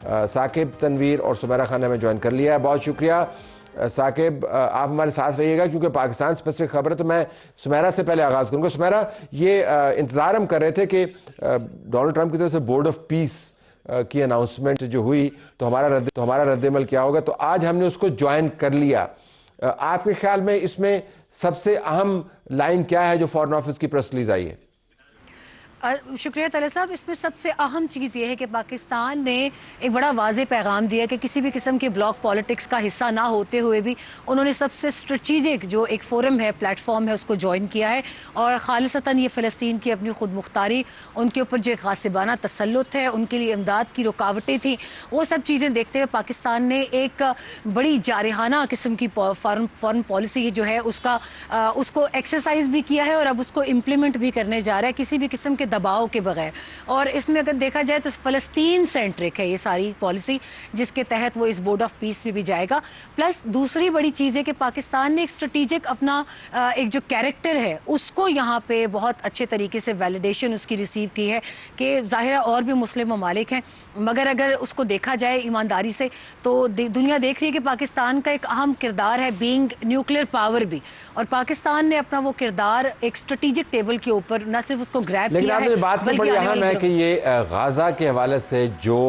साकिब, तनवीर और सुमेरा खान ने हमें ज्वाइन कर लिया है। बहुत शुक्रिया साकिब, आप हमारे साथ रहिएगा क्योंकि पाकिस्तान स्पेसिफिक खबर है। तो मैं सुमेरा से पहले आगाज़ करूँगा। सुमेरा, ये इंतज़ार हम कर रहे थे कि डोनाल्ड ट्रंप की तरफ से बोर्ड ऑफ पीस की अनाउंसमेंट जो हुई तो हमारा रद्दमल क्या होगा, तो आज हमने उसको ज्वाइन कर लिया। आपके ख्याल में इसमें सबसे अहम लाइन क्या है जो फॉरेन ऑफिस की प्रेस रिलीज आई है? शुक्रिया तले साहब। इसमें सबसे अहम चीज़ ये है कि पाकिस्तान ने एक बड़ा वाज़ेह पैगाम दिया कि किसी भी किस्म के ब्लॉक पॉलिटिक्स का हिस्सा ना होते हुए भी उन्होंने सबसे स्ट्रेटेजिक जो एक फोरम है, प्लेटफॉर्म है, उसको ज्वाइन किया है और खालिसतन ये फ़लस्तीन की अपनी खुद मुख्तारी, उनके ऊपर जो एक गासिबाना तसल्लुत है, उनके लिए इमदाद की रुकावटें थी, वो सब चीज़ें देखते हुए पाकिस्तान ने एक बड़ी जारहाना किस्म की फॉरेन पॉलिसी जो है उसको एक्सरसाइज भी किया है और अब उसको इम्प्लीमेंट भी करने जा रहा है किसी भी किस्म के दबाव के बगैर। और इसमें अगर देखा जाए तो फ़लस्तीन सेंट्रिक है ये सारी पॉलिसी, जिसके तहत वो इस बोर्ड ऑफ पीस में भी जाएगा। प्लस दूसरी बड़ी चीज़ है कि पाकिस्तान ने एक स्ट्रेटेजिक अपना एक जो कैरेक्टर है उसको यहाँ पे बहुत अच्छे तरीके से वैलिडेशन उसकी रिसीव की है कि ज़ाहिर है और भी मुस्लिम ममालिक हैं, मगर अगर उसको देखा जाए ईमानदारी से तो दुनिया देख रही है कि पाकिस्तान का एक अहम किरदार है बीइंग न्यूक्लियर पावर भी, और पाकिस्तान ने अपना वो किरदार एक स्ट्रेटेजिक टेबल के ऊपर न सिर्फ उसको ग्रैब किया है, बात की बड़ी अहम है कि ये गाजा के हवाले से जो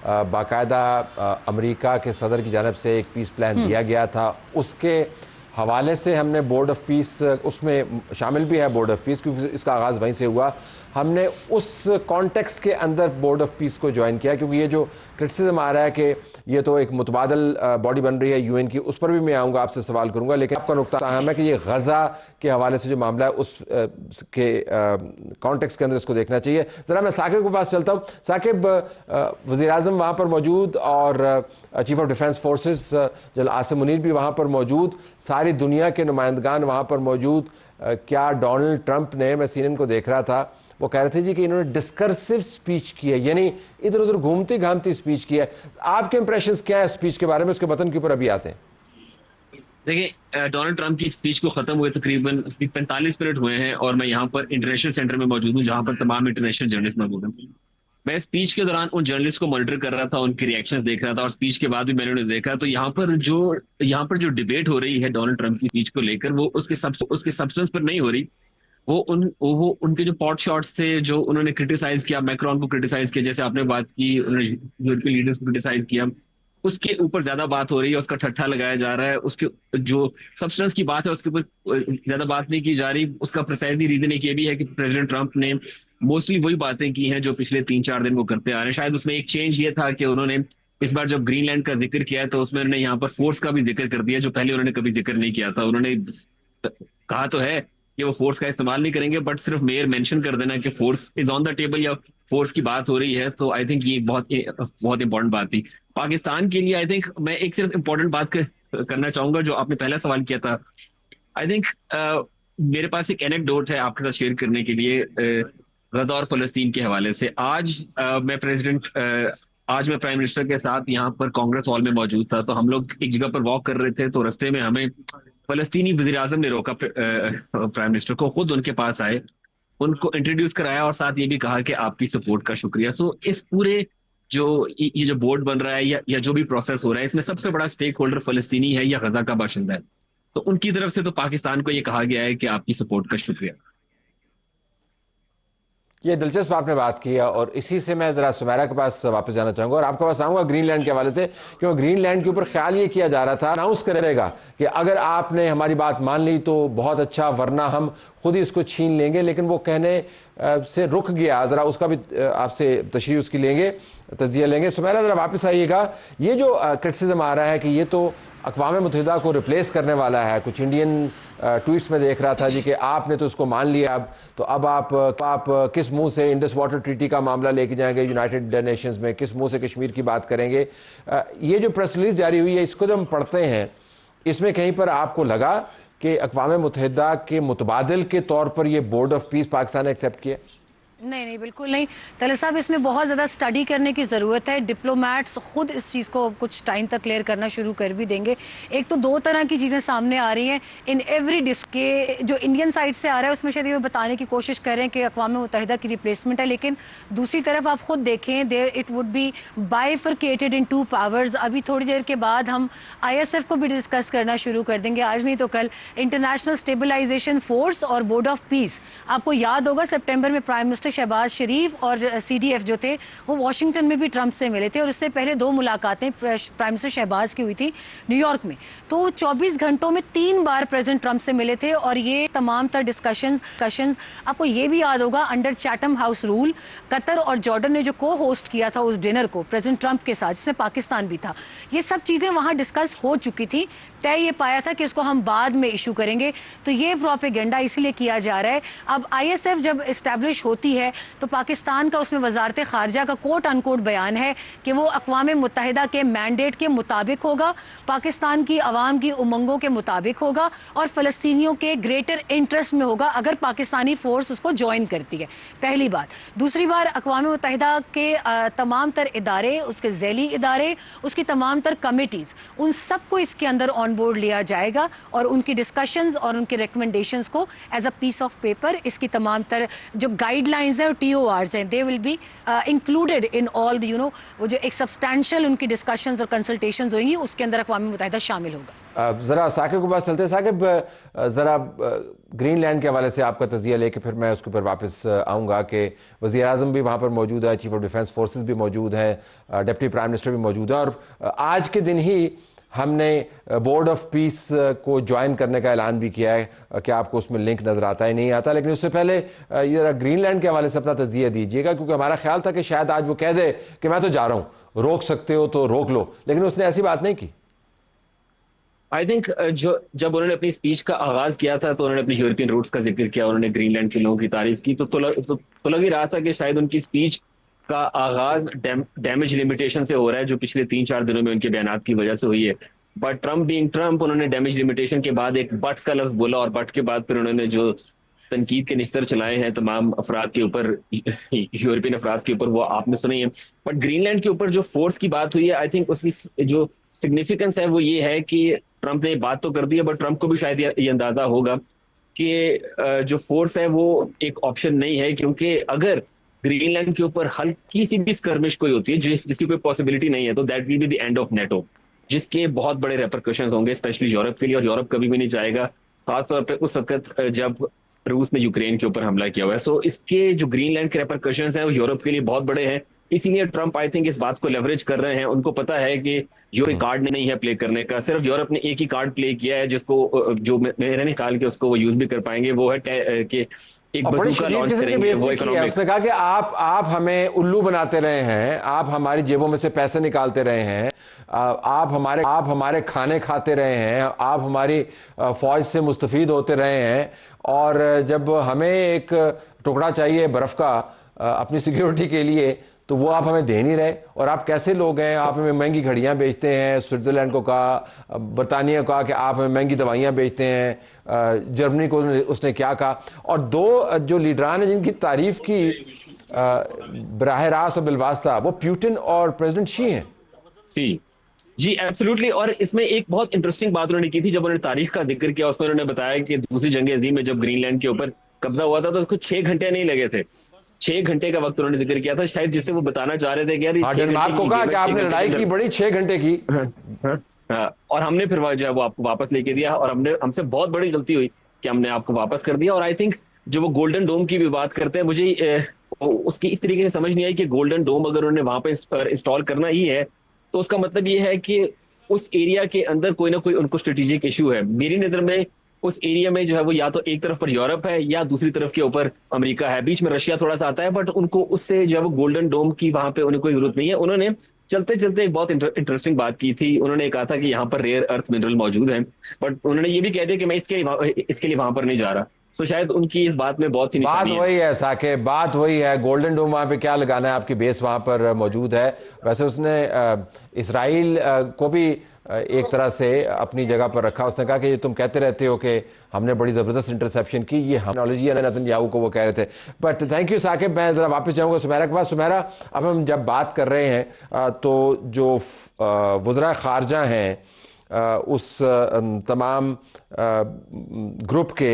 बाकायदा अमेरिका के सदर की जानब से एक पीस प्लान दिया गया था, उसके हवाले से हमने बोर्ड ऑफ पीस, उसमें शामिल भी है बोर्ड ऑफ पीस क्योंकि इसका आगाज़ वहीं से हुआ, हमने उस कॉन्टेक्स्ट के अंदर बोर्ड ऑफ पीस को ज्वाइन किया क्योंकि ये जो क्रिटिसिज्म आ रहा है कि ये तो एक मुतबादल बॉडी बन रही है यूएन की, उस पर भी मैं आऊँगा, आपसे सवाल करूँगा। लेकिन आपका नुकता अहम है कि ये गज़ा के हवाले से जो मामला है उस के कॉन्टेक्स्ट के अंदर इसको देखना चाहिए। ज़रा मैं साकिब के पास चलता हूँ। साकिब, वज़ीर-ए-आज़म वहाँ पर मौजूद और chief of defence forces general Asim Munir भी वहाँ पर मौजूद, सारी दुनिया के नुमाइंदगान वहाँ पर मौजूद। क्या डोनाल्ड ट्रंप ने, मैं CNN को देख रहा था, वो कह रहे थे जी कि इन्होंने डिस्कर्सिव स्पीच की है, यानी इधर उधर घूमती घामती स्पीच की है। आपके इंप्रेशंस क्या है स्पीच के बारे में? उसके बटन के ऊपर अभी आते हैं। देखिए, डोनाल्ड ट्रंप की स्पीच को खत्म हुए तकरीबन 45 मिनट हुए हैं और मैं यहाँ पर इंटरनेशनल सेंटर में मौजूद हूँ जहाँ पर तमाम इंटरनेशनल जर्नलिस्ट मौजूद हैं। मैं स्पीच के दौरान उन जर्नलिस्ट को मॉनिटर कर रहा था, उनके रिएक्शंस देख रहा था और स्पीच के बाद भी मैंने उन्हें देखा। तो यहाँ पर जो डिबेट हो रही है डोनाल्ड ट्रंप की स्पीच को लेकर, वो उसके सब्सटेंस पर नहीं हो रही। वो उनके जो पॉट शॉट्स थे, जो उन्होंने क्रिटिसाइज किया, मैक्रोन को क्रिटिसाइज किया, जैसे आपने बात की, उन्होंने यूरोपियन लीडर्स को क्रिटिसाइज किया, उसके ऊपर ज्यादा बात हो रही है, उसका ठट्ठा लगाया जा रहा है। उसके जो सब्सटेंस की बात है उसके ऊपर ज्यादा बात नहीं की जा रही। उसका प्रिसाइजली रीजन एक ये भी है कि प्रेसिडेंट ट्रंप ने मोस्टली वही बातें की हैं जो पिछले 3-4 दिन वो करते आ रहे हैं। शायद उसमें एक चेंज ये था कि उन्होंने इस बार जब ग्रीनलैंड का जिक्र किया तो उसमें उन्होंने यहाँ पर फोर्स का भी जिक्र कर दिया, जो पहले उन्होंने कभी जिक्र नहीं किया था। उन्होंने कहा तो है कि वो फोर्स का इस्तेमाल नहीं करेंगे, बट सिर्फ मेयर मेंशन कर देना कि force is on the table या फोर्स की बात हो रही है, तो आई थिंक ये बहुत इंपॉर्टेंट बात थी पाकिस्तान के लिए। आई थिंक मैं एक सिर्फ इंपॉर्टेंट बात करना चाहूंगा जो आपने पहला सवाल किया था। आई थिंक मेरे पास एक एनेक्डोट है आपके साथ शेयर करने के लिए गजा और फलस्तीन के हवाले से। आज मैं प्राइम मिनिस्टर के साथ यहाँ पर कांग्रेस हॉल में मौजूद था, तो हम लोग एक जगह पर वॉक कर रहे थे, तो रास्ते में हमें फलस्तीनी वज़ीर आज़म ने रोका, प्राइम मिनिस्टर को, खुद उनके पास आए, उनको इंट्रोड्यूस कराया और साथ ये भी कहा कि आपकी सपोर्ट का शुक्रिया। सो इस पूरे ये जो बोर्ड बन रहा है या जो भी प्रोसेस हो रहा है, इसमें सबसे बड़ा स्टेक होल्डर फलस्तीनी है या गजा का बाशिंदा है, तो उनकी तरफ से तो पाकिस्तान को ये कहा गया है कि आपकी सपोर्ट का शुक्रिया। ये दिलचस्प आपने बात की है और इसी से मैं ज़रा सुमेरा के पास वापस जाना चाहूँगा और आपके पास आऊँगा ग्रीनलैंड के हवाले से, क्योंकि ग्रीनलैंड के ऊपर ख्याल ये किया जा रहा था, अनाउंस करेगा कि अगर आपने हमारी बात मान ली तो बहुत अच्छा, वरना हम खुद ही इसको छीन लेंगे। लेकिन वो कहने से रुक गया। ज़रा उसका भी आपसे तशरीह उसकी लेंगे, तजिया लेंगे। सुमेरा ज़रा वापस आइएगा। ये जो क्रिटिसिज्म आ रहा है कि ये तो अक़वाम मुत्तहिदा को रिप्लेस करने वाला है, कुछ इंडियन ट्वीट्स में देख रहा था जी कि आपने तो उसको मान लिया, अब तो अब आप किस मुंह से इंडस वाटर ट्रीटी का मामला लेके जाएंगे यूनाइटेड नेशंस में, किस मुंह से कश्मीर की बात करेंगे। ये जो प्रेस रिलीज जारी हुई है, इसको जब हम पढ़ते हैं, इसमें कहीं पर आपको लगा कि अक़वाम मुत्तहिदा के मुतबादिल के तौर पर यह बोर्ड ऑफ पीस पाकिस्तान ने एक्सेप्ट किया? नहीं नहीं, बिल्कुल नहीं तले साहब, इसमें बहुत ज़्यादा स्टडी करने की ज़रूरत है। डिप्लोमैट्स खुद इस चीज़ को कुछ टाइम तक क्लियर करना शुरू कर भी देंगे। एक तो दो तरह की चीज़ें सामने आ रही हैं इन एवरी डिस्क के, जो इंडियन साइड से आ रहा है उसमें शायद ये बताने की कोशिश कर रहे हैं कि अक़वाम मुत्तहिदा की रिप्लेसमेंट है, लेकिन दूसरी तरफ आप खुद देखें there it would be bifurcated in two powers. अभी थोड़ी देर के बाद हम ISF को भी डिस्कस करना शुरू कर देंगे, आज नहीं तो कल। इंटरनेशनल स्टेबलाइजेशन फोर्स और बोर्ड ऑफ पीस, आपको याद होगा सितंबर में प्राइम मिनिस्टर शहबाज शरीफ और CDF जो थे वो वॉशिंगटन में भी ट्रंप से मिले थे, और उससे पहले 2 मुलाकातें प्राइम मिनिस्टर शहबाज की हुई थी न्यूयॉर्क में। तो 24 घंटों में 3 बार प्रेसिडेंट ट्रंप से मिले थे, और ये तमाम तर डिस्कशंस आपको ये भी याद होगा under Chatham house rule Qatar और जॉर्डन ने जो को होस्ट किया था उस डिनर को प्रेसिडेंट ट्रंप के साथ, जिसमें पाकिस्तान भी था। ये सब चीज़ें वहाँ डिस्कस हो चुकी थी, तय ये पाया था कि इसको हम बाद में इशू करेंगे। तो ये प्रोपेगेंडा इसीलिए किया जा रहा है। अब ISF जब इस्टेब्लिश होती है तो पाकिस्तान का उसमें वजारत खारजा का कोट अनकोट बयान है कि वो अक़वाम मुत्तहिदा के मैंडेट के मुताबिक होगा, पाकिस्तान की आवाम की उमंगों के मुताबिक होगा, और फ़लस्तीनियों के ग्रेटर इंटरेस्ट में होगा अगर पाकिस्तानी फोर्स उसको ज्वाइन करती है। पहली बात। दूसरी बार अक़वाम मुत्तहिदा के तमाम तर इदारे, उसके ज़ैली इदारे, उसकी तमाम तर कमिटीज़, उन सबको इसके अंदर ऑन बोर्ड लिया जाएगा, और उनकी डिस्कशंस और उनकी रिकमेंडेशंस को as a piece of paper, इसकी तमाम तर जो गाइडलाइंस है और TORs हैं, they will be included in all the वो जो एक सब्सटैंशियल उनकी डिस्कशंस और कंसल्टेशंस होंगी उसके अंदर अक़वाम मुत्तहिदा शामिल होगा। ज़रा साकिब के पास चलते हैं। साकिब, ज़रा ग्रीनलैंड के हवाले से आपका तजिया लेके फिर मैं उसके ऊपर वापस आऊँगा कि वज़ीर आज़म भी वहाँ पर मौजूद है, चीफ ऑफ डिफेंस फोर्सेस भी मौजूद हैं, डिप्टी प्राइम मिनिस्टर भी मौजूद है, और आज के दिन ही हमने बोर्ड ऑफ पीस को ज्वाइन करने का ऐलान भी किया है कि आपको उसमें लिंक नज़र आता है नहीं आता। लेकिन उससे पहले ज़रा ग्रीनलैंड के हवाले से अपना तजिया दीजिएगा, क्योंकि हमारा ख्याल था कि शायद आज वो कह दे कि मैं तो जा रहा हूँ, रोक सकते हो तो रोक लो, लेकिन उसने ऐसी बात नहीं की। आई थिंक जब उन्होंने अपनी स्पीच का आगाज किया था तो उन्होंने अपनी यूरोपियन रूट्स का जिक्र किया, उन्होंने ग्रीनलैंड के लोगों की तारीफ की, तो लग ही रहा था कि शायद उनकी स्पीच का आगाज डैमेज लिमिटेशन से हो रहा है, जो पिछले 3-4 दिनों में उनके बयानात की वजह से हुई है। बट ट्रंप बीइंग ट्रंप, उन्होंने डैमेज लिमिटेशन के बाद एक बट का लफ्ज बोला, और बट के बाद फिर उन्होंने जो तनकीद के निस्तर चलाए हैं तमाम अफराद के ऊपर, यूरोपियन अफराद के ऊपर, वो आपने सुनी है। बट ग्रीनलैंड के ऊपर जो फोर्स की बात हुई है, आई थिंक उसकी जो सिग्निफिकेंस है वो ये है कि ट्रंप ने बात तो कर दी है, बट ट्रंप को भी शायद ये अंदाजा होगा कि जो फोर्स है वो एक ऑप्शन नहीं है, क्योंकि अगर ग्रीनलैंड के ऊपर हल्की सी भी स्कर्मिश कोई होती है जिसकी कोई पॉसिबिलिटी नहीं है, तो that will be the end of NATO, जिसके बहुत बड़े रेपरकशंस होंगे स्पेशली यूरोप के लिए, और यूरोप कभी भी नहीं चाहेगा, खासतौर पर उस वक्त जब रूस ने यूक्रेन के ऊपर हमला किया हुआ है। सो इसके जो ग्रीनलैंड के रेपरकशंस हैं वो यूरोप के लिए बहुत बड़े हैं, इसीलिए ट्रंप आई थिंक इस बात को लेवरेज कर रहे हैं। उनको पता है कि यूरोप कार्ड नहीं है प्ले करने का, सिर्फ यूरोप ने एक ही कार्ड प्ले किया है जिसको जो मेरे निकाल के उसको वो यूज भी कर पाएंगे, वो है कि एक बंदूक लॉन्च करेंगे, वो इकोनॉमिक। उसने कहा कि आप हमें उल्लू बनाते रहे हैं, आप हमारी जेबों में से पैसे निकालते रहे हैं, आप हमारे खाने खाते रहे हैं, आप हमारी फौज से मुस्तफीद होते रहे हैं, और जब हमें एक टुकड़ा चाहिए बर्फ का अपनी सिक्योरिटी के लिए तो वो आप हमें दे नहीं रहे। और आप कैसे लोग हैं, आप हमें महंगी घड़ियां बेचते हैं, स्विट्ज़रलैंड को कहा, बरतानिया को कहा कि आप हमें महंगी दवाइयां बेचते हैं, जर्मनी को उसने क्या कहा। और दो जो लीडरान हैं जिनकी तारीफ की बराह रास्त और बिलवास्ता, वो पुतिन और प्रेसिडेंट शी हैं। जी एब्सोल्युटली। और इसमें एक बहुत इंटरेस्टिंग बात उन्होंने की थी, जब उन्होंने तारीख का जिक्र किया, उसमें उन्होंने बताया कि दूसरी जंग अजीम में जब ग्रीनलैंड के ऊपर कब्जा हुआ था तो उसको 6 घंटे नहीं लगे थे, 6 घंटे का वक्त उन्होंने जिक्र किया था, शायद जिससे वो बताना चाह रहे थे कि यार डेनमार्क को कहा कि आपने लड़ाई की बड़ी 6 घंटे की। और हमने फिर जो है वो आपको वापस लेके दिया, और हमसे बहुत बड़ी गलती हुई कि हमने आपको वापस कर दिया। और आई थिंक जो वो गोल्डन डोम की भी बात करते हैं, मुझे उसकी इस तरीके से समझ नहीं आई कि गोल्डन डोम अगर उन्होंने वहां पे इंस्टॉल करना ही है तो उसका मतलब ये है कि उस एरिया के अंदर कोई ना कोई उनको स्ट्रेटेजिक इशू है। मेरी नजर में उस एरिया में जो है वो या तो एक तरफ पर यूरोप है या दूसरी तरफ के ऊपर अमेरिका है, बीच में रशिया थोड़ा सा आता है, बट उनको उससे जो है वो गोल्डन डोम की वहां पे उन्हें कोई जरूरत नहीं है। उन्होंने चलते चलते एक बहुत इंटरेस्टिंग बात की थी, उन्होंने कहा था कि यहाँ पर रेयर अर्थ मिनरल मौजूद है, बट उन्होंने ये भी कह दिया कि मैं इसके लिए वहां पर नहीं जा रहा। तो शायद उनकी इस बात में बहुत सी बात निशानी है। वही है साकिब, बात वही है। गोल्डन डोम वहाँ पे क्या लगाना है, आपकी बेस वहाँ पर मौजूद है। वैसे उसने इसराइल को भी एक तरह से अपनी जगह पर रखा। उसने कहा कि ये तुम कहते रहते हो कि हमने बड़ी ज़बरदस्त इंटरसेप्शन की, ये टेक्नोलॉजी है नेतन्याहू को, वो कह रहे थे। But thank you Saqib. मैं ज़रा वापस जाऊँगा सुमेरा के पास। सुमेरा, अब हम जब बात कर रहे हैं तो जो वज़रा ख़ारजा हैं उस तमाम ग्रुप के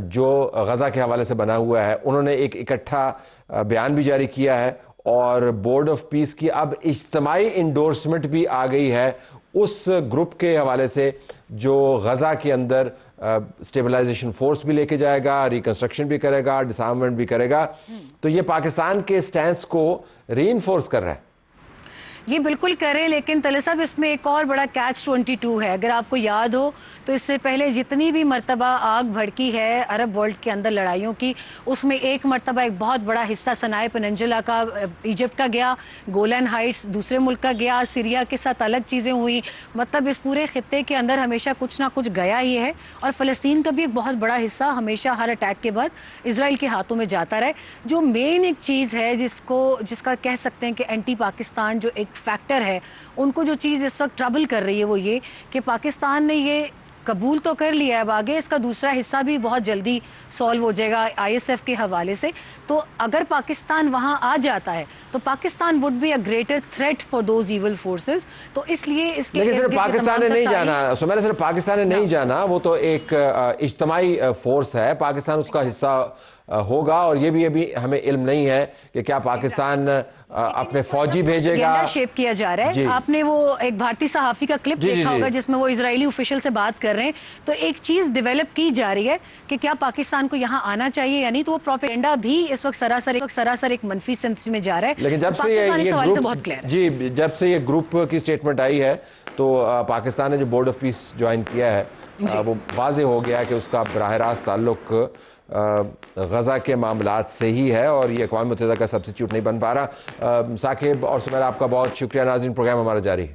जो गज़ा के हवाले से बना हुआ है, उन्होंने एक इकट्ठा बयान भी जारी किया है और बोर्ड ऑफ पीस की अब इज्तिमाई इंडोर्समेंट भी आ गई है उस ग्रुप के हवाले से जो गज़ा के अंदर स्टेबलाइजेशन फोर्स भी लेके जाएगा, रिकंस्ट्रक्शन भी करेगा, डिसआर्ममेंट भी करेगा। तो ये पाकिस्तान के स्टैंस को रीइंफोर्स कर रहा है। ये बिल्कुल करें, लेकिन तले साहब इसमें एक और बड़ा कैच 22 है। अगर आपको याद हो तो इससे पहले जितनी भी मर्तबा आग भड़की है अरब वर्ल्ड के अंदर लड़ाइयों की, उसमें एक मर्तबा एक बहुत बड़ा हिस्सा सनाए पेनिनसुला का इजिप्ट का गया, गोलन हाइट्स दूसरे मुल्क का गया, सीरिया के साथ अलग चीज़ें हुई। मतलब इस पूरे खित्ते के अंदर हमेशा कुछ ना कुछ गया ही है। और फ़लस्तीन का भी एक बहुत बड़ा हिस्सा हमेशा हर अटैक के बाद इसराइल के हाथों में जाता रहे। जो मेन एक चीज़ है जिसका कह सकते हैं कि एंटी पाकिस्तान जो एक फैक्टर है, उनको जो चीज़ इस वक्त ट्रबल कर रही है वो ये कि पाकिस्तान ने ये कबूल तो कर लिया है, अब आगे इसका दूसरा हिस्सा भी बहुत जल्दी सॉल्व हो जाएगा आईएसएफ के हवाले से। तो अगर पाकिस्तान वहां आ जाता है तो Pakistan would be a greater threat for those evil forces. तो इसलिए इसके लेकिन सिर्फ पाकिस्तान ने नहीं जाना सुमेरा, सिर्फ पाकिस्तान ने नहीं जाना, वो तो एक इज्तिमाई फोर्स है, पाकिस्तान उसका हिस्सा होगा। और ये भी अभी हमें इल्म नहीं है कि क्या पाकिस्तान अपने फौजी भेजेगा। शेप किया जा रहा है। आपने वो एक भारतीय सहाफी का क्लिप देखा होगा जिसमें वो इजरायली ऑफिशियल से बात कर रहे हैं। तो एक चीज डेवलप की जा रही है कि क्या पाकिस्तान को यहाँ आना चाहिए या नहीं। तो वो प्रोपेगेंडा भी इस वक्त सरासर एक मनफी सिम्त में जा रहा है। लेकिन जब से ये ग्रुप जब से ये ग्रुप की स्टेटमेंट आई है तो पाकिस्तान ने जो बोर्ड ऑफ पीस ज्वाइन किया है वो वाज़ेह हो गया कि उसका बराह रास्त ताल्लुक गज़ा के मामलात से ही है और ये अक़वाम मुत्तहिदा का सब्स्टिट्यूट नहीं बन पा रहा। साकिब और सुमेरा, आपका बहुत शुक्रिया। नाज़रीन, प्रोग्राम हमारा जारी है।